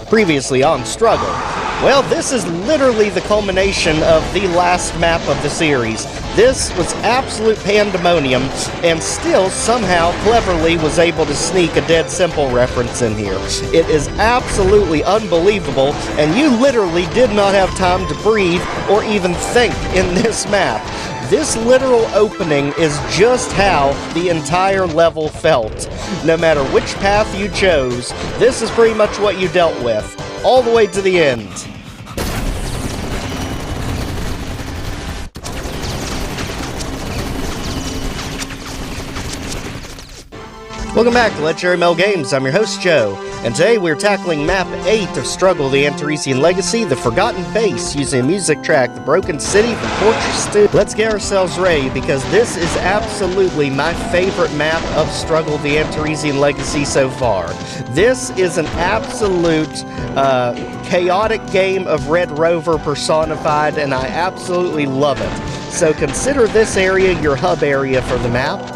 Previously on Struggle. Well, this is literally the culmination of the last map of the series. This was absolute pandemonium, and still somehow cleverly was able to sneak a Dead Simple reference in here. It is absolutely unbelievable, and you literally did not have time to breathe or even think in this map. This literal opening is just how the entire level felt. No matter which path you chose, this is pretty much what you dealt with, all the way to the end. Welcome back to Legendary Mel Games. I'm your host, Joe, and today we're tackling Map 8 of Struggle, the Antaresian Legacy, the Forgotten Base, using a music track, The Broken City from Fortress 2. Let's get ourselves ready, because this is absolutely my favorite map of Struggle, the Antaresian Legacy so far. This is an absolute chaotic game of Red Rover personified, and I absolutely love it. So consider this area your hub area for the map.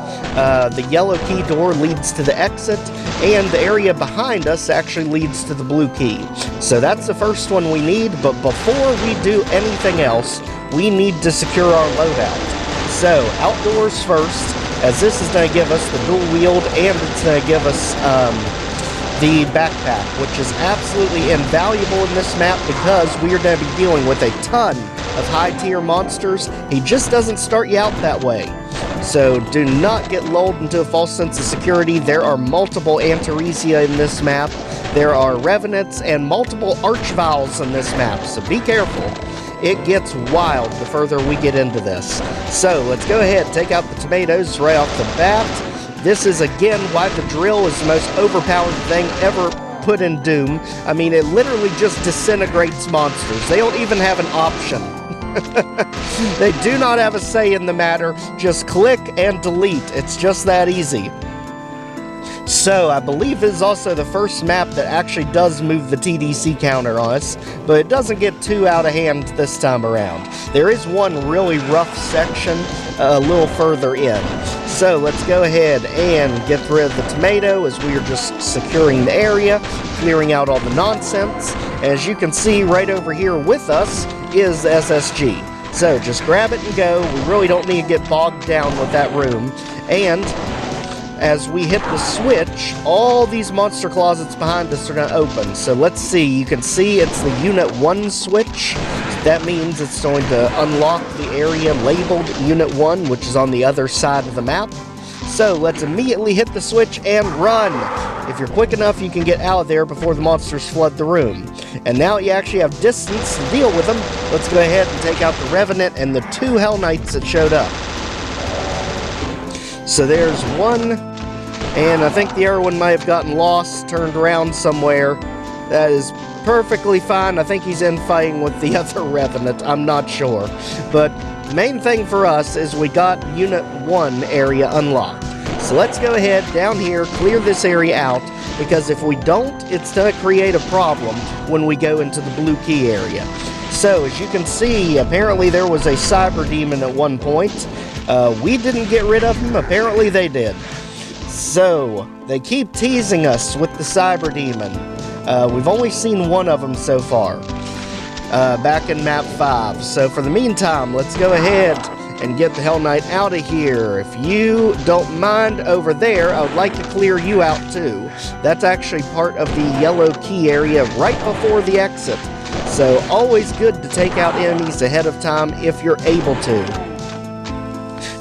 The yellow key door leads to the exit, and the area behind us actually leads to the blue key. So that's the first one we need, but before we do anything else, we need to secure our loadout. So, outdoors first, as this is going to give us the dual wield, and it's going to give us the backpack, which is absolutely invaluable in this map because we are going to be dealing with a ton of high-tier monsters. He just doesn't start you out that way. So do not get lulled into a false sense of security. There are multiple Antaresia in this map. There are Revenants and multiple Archviles in this map, so be careful. It gets wild the further we get into this. So let's go ahead and take out the tomatoes right off the bat. This is again why the drill is the most overpowered thing ever put in Doom. I mean, it literally just disintegrates monsters. They don't even have an option. They do not have a say in the matter. Just click and delete. It's just that easy. So, I believe this is also the first map that actually does move the TDC counter on us, but it doesn't get too out of hand this time around. There is one really rough section a little further in. So, let's go ahead and get rid of the tomato as we are just securing the area, clearing out all the nonsense. As you can see right over here with us is the SSG. So, just grab it and go. We really don't need to get bogged down with that room. And as we hit the switch, all these monster closets behind us are going to open. So let's see, you can see it's the Unit 1 switch. That means it's going to unlock the area labeled Unit 1, which is on the other side of the map. So let's immediately hit the switch and run. If you're quick enough, you can get out of there before the monsters flood the room. And now you actually have distance to deal with them. Let's go ahead and take out the Revenant and the 2 Hell Knights that showed up. So there's one. And I think the other one might have gotten lost, turned around somewhere. That is perfectly fine. I think he's in fighting with the other Revenant. I'm not sure. But the main thing for us is we got Unit 1 area unlocked. So let's go ahead down here, clear this area out, because if we don't, it's going to create a problem when we go into the blue key area. So as you can see, apparently there was a cyber demon at one point. We didn't get rid of him. Apparently they did. So, they keep teasing us with the Cyber Demon. We've only seen one of them so far, back in Map 5. So for the meantime, let's go ahead and get the Hell Knight out of here. If you don't mind over there, I would like to clear you out too. That's actually part of the yellow key area right before the exit. So always good to take out enemies ahead of time if you're able to.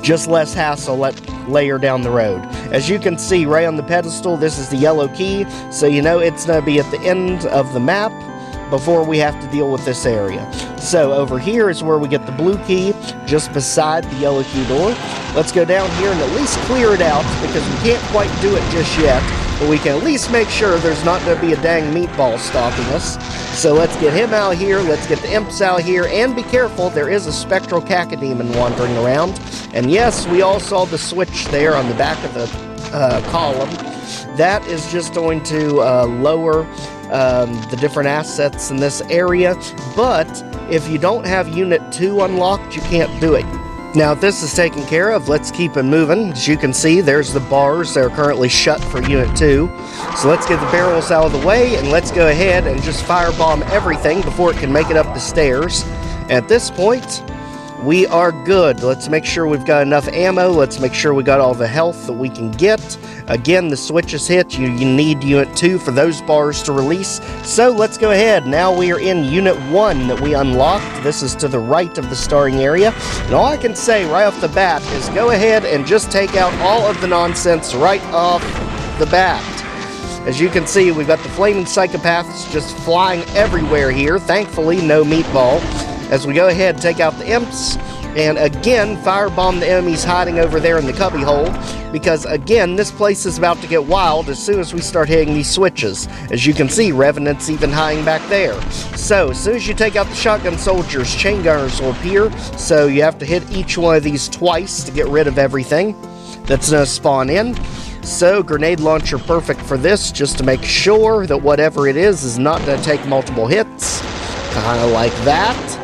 Just less hassle later down the road. As you can see right on the pedestal, this is the yellow key, so you know it's going to be at the end of the map before we have to deal with this area. So over here is where we get the blue key, just beside the yellow key door. Let's go down here and at least clear it out, because we can't quite do it just yet, but we can at least make sure there's not going to be a dang meatball stalking us. So let's get him out here, let's get the imps out here, and be careful, there is a spectral cacodemon wandering around. And yes, we all saw the switch there on the back of the column. That is just going to lower the different assets in this area, but if you don't have Unit 2 unlocked, you can't do it. Now this is taken care of, let's keep it moving. As you can see, there's the bars that are currently shut for Unit 2. So let's get the barrels out of the way, and let's go ahead and just firebomb everything before it can make it up the stairs. At this point, we are good. Let's make sure we've got enough ammo. Let's make sure we got all the health that we can get. Again, the switch is hit. You need Unit 2 for those bars to release. So let's go ahead. Now we are in Unit 1 that we unlocked. This is to the right of the starting area. And all I can say right off the bat is go ahead and just take out all of the nonsense right off the bat. As you can see, we've got the flaming psychopaths just flying everywhere here. Thankfully, no meatball. As we go ahead and take out the imps, and again, firebomb the enemies hiding over there in the cubbyhole, because again, this place is about to get wild as soon as we start hitting these switches. As you can see, Revenant's even hiding back there. So, as soon as you take out the shotgun soldiers, chain gunners will appear, so you have to hit each one of these twice to get rid of everything that's going to spawn in. So, grenade launcher perfect for this, just to make sure that whatever it is not going to take multiple hits. Kind of like that.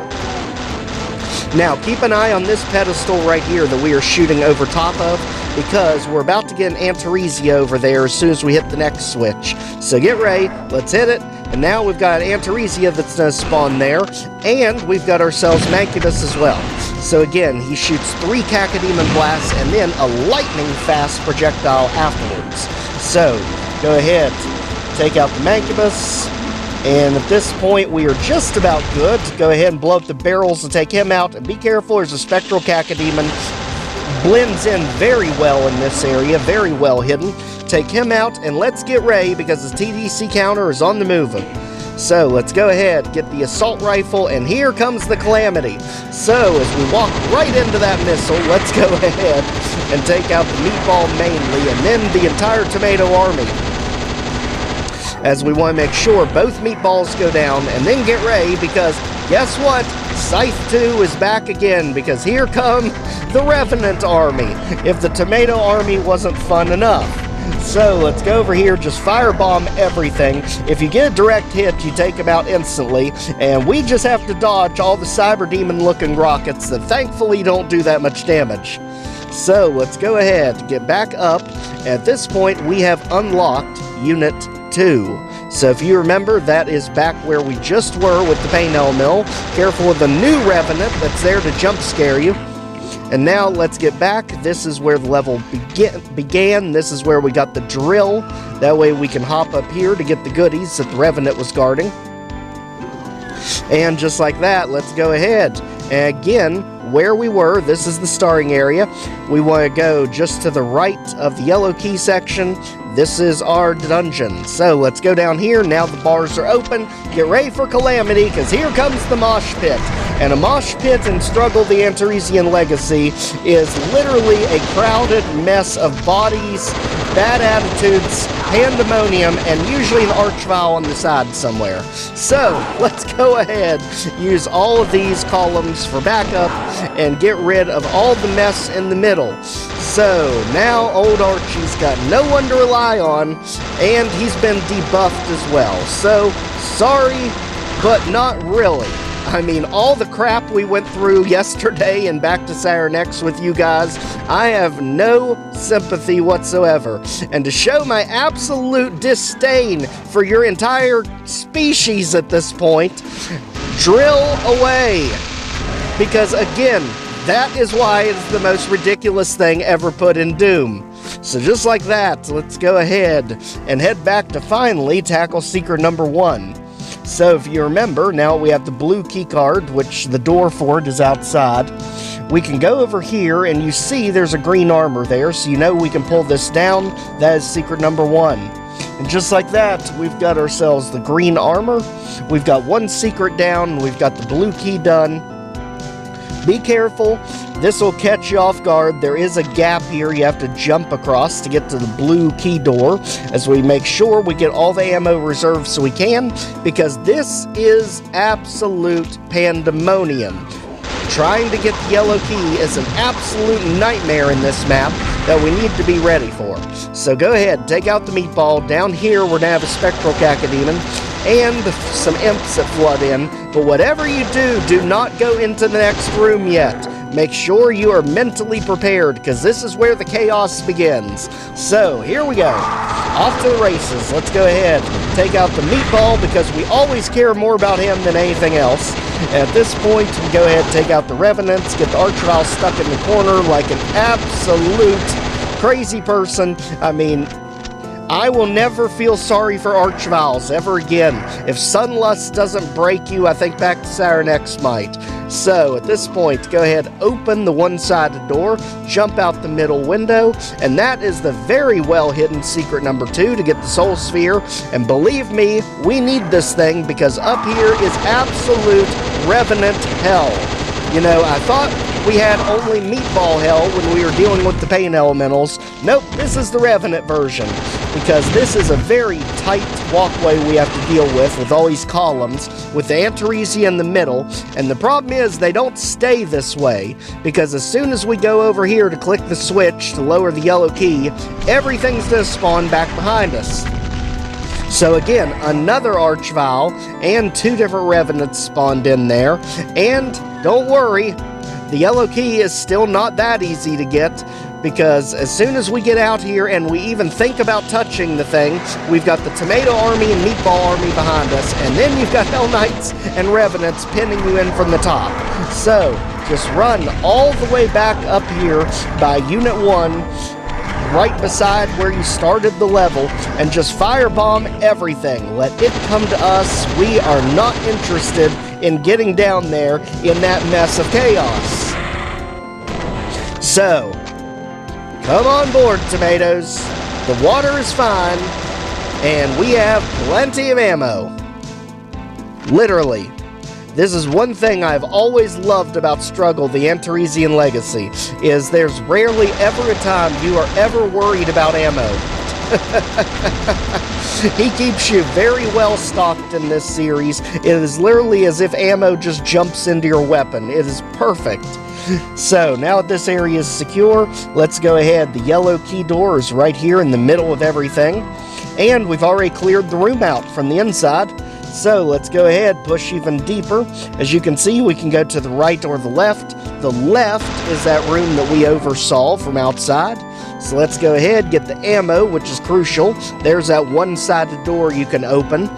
Now, keep an eye on this pedestal right here that we are shooting over top of, because we're about to get an Antaresia over there as soon as we hit the next switch. So get ready, let's hit it, and now we've got an Antaresia that's going to spawn there, and we've got ourselves Mancubus as well. So again, he shoots 3 Cacodemon blasts and then a lightning-fast projectile afterwards. So, go ahead, take out the Mancubus. And at this point, we are just about good. Go ahead and blow up the barrels to take him out. And be careful, there's a Spectral Cacodemon. Blends in very well in this area, very well hidden. Take him out, and let's get ready because the TDC counter is on the move. So, let's go ahead, get the assault rifle, and here comes the Calamity. So, as we walk right into that missile, let's go ahead and take out the meatball mainly, and then the entire tomato army. As we want to make sure both meatballs go down, and then get ready, because guess what? Scythe 2 is back again, because here come the Revenant army, if the tomato army wasn't fun enough. So, let's go over here, just firebomb everything. If you get a direct hit, you take them out instantly, and we just have to dodge all the Cyber Demon-looking rockets that thankfully don't do that much damage. So, let's go ahead, get back up. At this point, we have unlocked Unit 2. So if you remember, that is back where we just were with the Painel Mill. Careful of the new Revenant that's there to jump scare you. And now let's get back. This is where the level began. This is where we got the drill. That way we can hop up here to get the goodies that the Revenant was guarding. And just like that, let's go ahead. And again, where we were, this is the starting area. We want to go just to the right of the yellow key section. This is our dungeon. So let's go down here. Now the bars are open. Get ready for Calamity, because here comes the mosh pit. And a mosh pit in Struggle the Antaresian Legacy is literally a crowded mess of bodies, bad attitudes, pandemonium, and usually an archvile on the side somewhere. So let's go ahead, use all of these columns for backup, and get rid of all the mess in the middle. So now old Archie's got no one to rely on, and he's been debuffed as well. So sorry, but not really. I mean, all the crap we went through yesterday and back to Saturn X with you guys, I have no sympathy whatsoever. And to show my absolute disdain for your entire species at this point, drill away. Because again, that is why it's the most ridiculous thing ever put in Doom. So just like that, let's go ahead and head back to finally tackle secret number 1. So if you remember, now we have the blue key card, which the door for it is outside. We can go over here, and you see there's a green armor there, so you know we can pull this down. That is secret number 1. And just like that, we've got ourselves the green armor. We've got 1 secret down. We've got the blue key done. Be careful. This will catch you off guard. There is a gap here you have to jump across to get to the blue key door, as we make sure we get all the ammo reserved so we can, because this is absolute pandemonium. Trying to get the yellow key is an absolute nightmare in this map that we need to be ready for. So go ahead, take out the meatball. Down here we're going to have a Spectral Cacodemon and some imps that flood in. But whatever you do, do not go into the next room yet. make sure you are mentally prepared, because this is where the chaos begins. So, here we go. Off to the races. Let's go ahead, take out the meatball, because we always care more about him than anything else. At this point, we go ahead and take out the revenants, get the archvile stuck in the corner like an absolute crazy person. I mean, I will never feel sorry for archviles ever again. If Sunlust doesn't break you, I think back to Saturn X might. So, at this point, go ahead, open the one-sided door, jump out the middle window, and that is the very well-hidden secret number 2 to get the Soul Sphere. And believe me, we need this thing, because up here is absolute Revenant hell. You know, I thought we had only meatball hell when we were dealing with the pain elementals. Nope, this is the Revenant version, because this is a very tight walkway we have to deal with all these columns, with the Antaresia in the middle, and the problem is they don't stay this way, because as soon as we go over here to click the switch to lower the yellow key, everything's going to spawn back behind us. So again, another archvile, and 2 different revenants spawned in there, and don't worry, the yellow key is still not that easy to get, because as soon as we get out here and we even think about touching the thing, we've got the Tomato Army and Meatball Army behind us, and then you've got Hell Knights and Revenants pinning you in from the top. So, just run all the way back up here by Unit 1, right beside where you started the level, and just firebomb everything. Let it come to us. We are not interested in getting down there in that mess of chaos. So, come on board, tomatoes. The water is fine, and we have plenty of ammo. Literally. This is one thing I've always loved about Struggle, the Antaresian Legacy, is there's rarely ever a time you are ever worried about ammo. He keeps you very well stocked in this series. It is literally as if ammo just jumps into your weapon. It is perfect. So, now that this area is secure, let's go ahead. The yellow key door is right here in the middle of everything. And we've already cleared the room out from the inside. So, let's go ahead, push even deeper. As you can see, we can go to the right or the left. The left is that room that we oversaw from outside. So let's go ahead, get the ammo, which is crucial. There's that one-sided door you can open.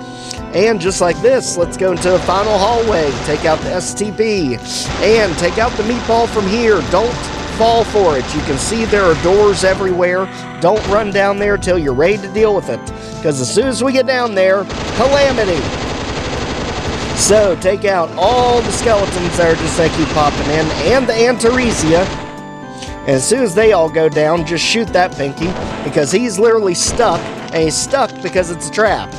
And just like this, let's go into the final hallway, take out the STP, and take out the meatball from here. Don't fall for it. You can see there are doors everywhere. Don't run down there till you're ready to deal with it, because as soon as we get down there, calamity. So, take out all the skeletons that are just they keep popping in, and the Antaresia. And as soon as they all go down, just shoot that Pinky, because he's literally stuck, and he's stuck because it's a trap.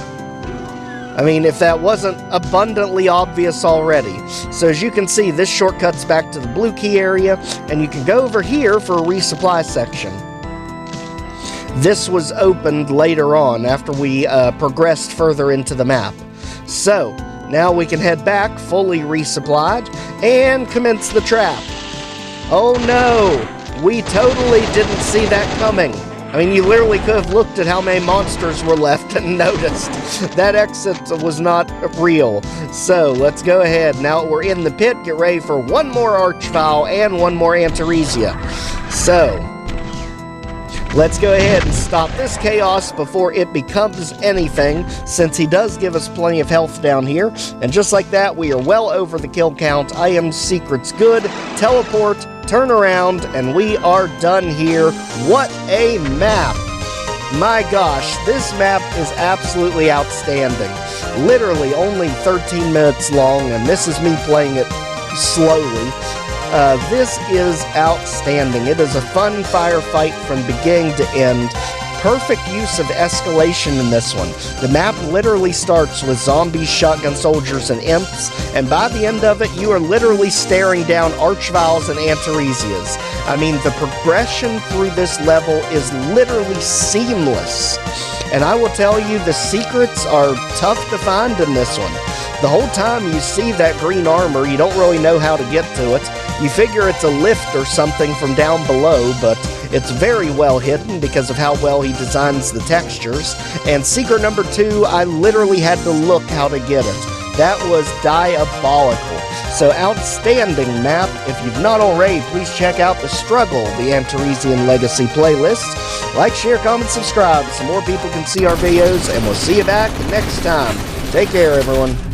I mean, if that wasn't abundantly obvious already. So as you can see, this shortcuts back to the blue key area, and you can go over here for a resupply section. This was opened later on, after we progressed further into the map. So, now we can head back, fully resupplied, and commence the trap. Oh no! We totally didn't see that coming. I mean, you literally could have looked at how many monsters were left and noticed that exit was not real. So, let's go ahead. Now that we're in the pit, get ready for one more Archvile and one more Antaresia. So, let's go ahead and stop this chaos before it becomes anything, since he does give us plenty of health down here. And just like that, we are well over the kill count. Item secrets good. Teleport. Turn around, and we are done here. What a map! My gosh, this map is absolutely outstanding. Literally only 13 minutes long, and this is me playing it slowly. This is outstanding. It is a fun firefight from beginning to end. Perfect use of escalation in this one. The map literally starts with zombies, shotgun soldiers, and imps, and by the end of it, you are literally staring down Archviles and Antaresias. I mean, the progression through this level is literally seamless. And I will tell you, the secrets are tough to find in this one. The whole time you see that green armor, you don't really know how to get to it. You figure it's a lift or something from down below, but it's very well hidden because of how well he designs the textures. And secret number 2, I literally had to look how to get it. That was diabolical. So outstanding map. If you've not already, please check out the Struggle, the Antaresian Legacy playlist. Like, share, comment, subscribe so more people can see our videos, and we'll see you back next time. Take care, everyone.